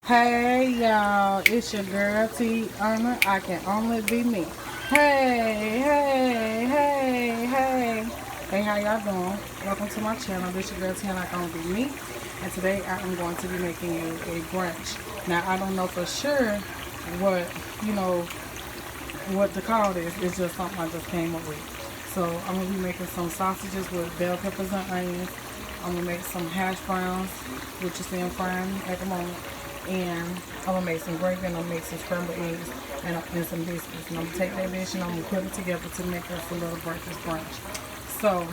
Hey y'all, it's your girl Tiana. I can only be me. Hey, hey, hey, hey. Hey, how y'all doing? Welcome to my channel. This your girl Tiana. I can only be me. And today I am going to be making you a brunch. Now I don't know for sure what, what to call this. It's just something I just came up with. So I'm going to be making some sausages with bell peppers and onions. I'm going to make some hash browns, which you see I'm frying at the moment. And I'm going to make some gravy, and I'm going to make some scrambled eggs and some biscuits. And I'm going to take that dish and I'm going to put it together to make us a little breakfast brunch. So,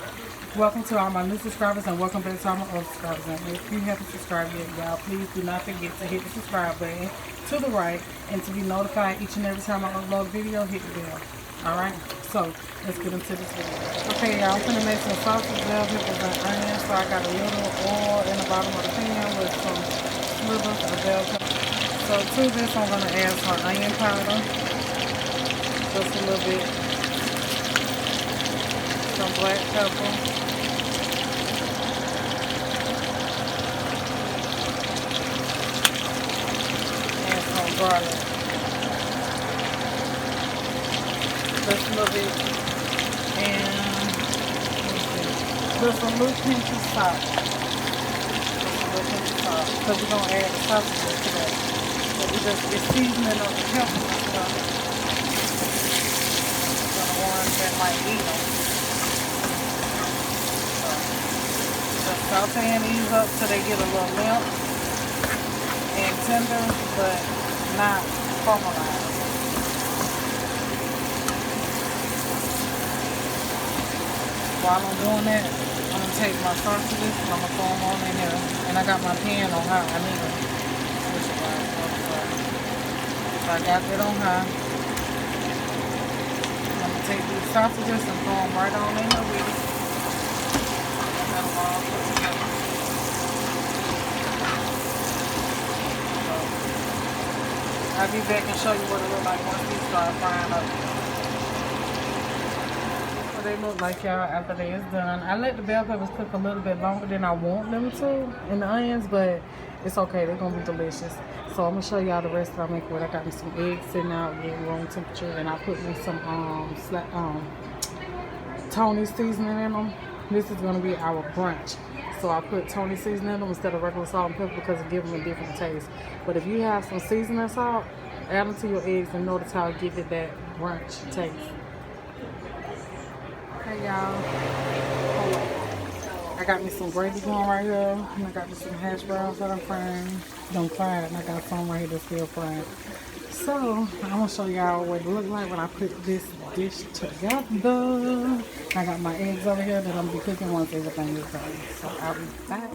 welcome to all my new subscribers and welcome back to all my old subscribers. And if you haven't subscribed yet, y'all, please do not forget to hit the subscribe button to the right and to be notified each and every time I upload a video, hit the bell. Alright, so let's get into this video. Okay, y'all, I'm going to make some sausage, bell peppers, and onions. So I got a little oil in the bottom of the pan with some slivers of bell pepper. So to this, I'm going to add some onion powder, just a little bit, some black pepper, and some garlic. Just a little bit, and just a little pinch of salt. Because we're going to add the sausages to that. So we just get seasoning of the pepper and stuff. For the ones that might eat them. So just sauteing these up till they get a little limp and tender, but not caramelized. While I'm doing that, I'm going to take my sausages and I'm going to throw them on in there. And I got my pan on high. I need to switch it right. So I got that on high. I'm going to take these sausages and throw them right on in there with it. And let them all put together. So I'll be back and show you what it looks like once these start frying up. They look like, y'all, after they is done. I let the bell peppers cook a little bit longer than I want them to, and the onions, but it's okay. They're gonna be delicious. So I'm gonna show y'all the rest that I make with. I got me some eggs sitting out at room temperature, and I put me some Tony seasoning in them. This is gonna be our brunch. So I put Tony seasoning in them instead of regular salt and pepper because it gives them a different taste. But if you have some seasoning salt, add them to your eggs and notice how it gives it that brunch taste. Hey y'all, I got me some gravy going right here, and I got me some hash browns that I'm frying. Don't fry it, and I got some right here that's still frying. So I'm gonna show y'all what it look like when I put this dish together. I got my eggs over here that I'm gonna be cooking once everything is done. So I'll be back.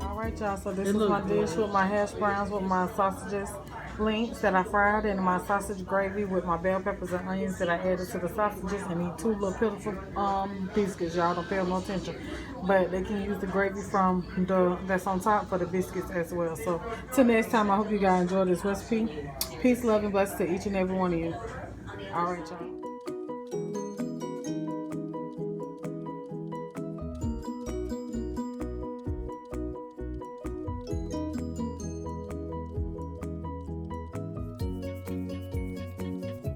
Alright y'all, so this is my dish with my hash browns with my sausages links that I fried in my sausage gravy with my bell peppers and onions that I added to the sausages, and these two little pitiful biscuits. Y'all don't pay no attention, but they can use the gravy from the that's on top for the biscuits as well. So till next time, I hope you guys enjoy this recipe. Peace, love, and blessings to each and every one of you. All right, y'all.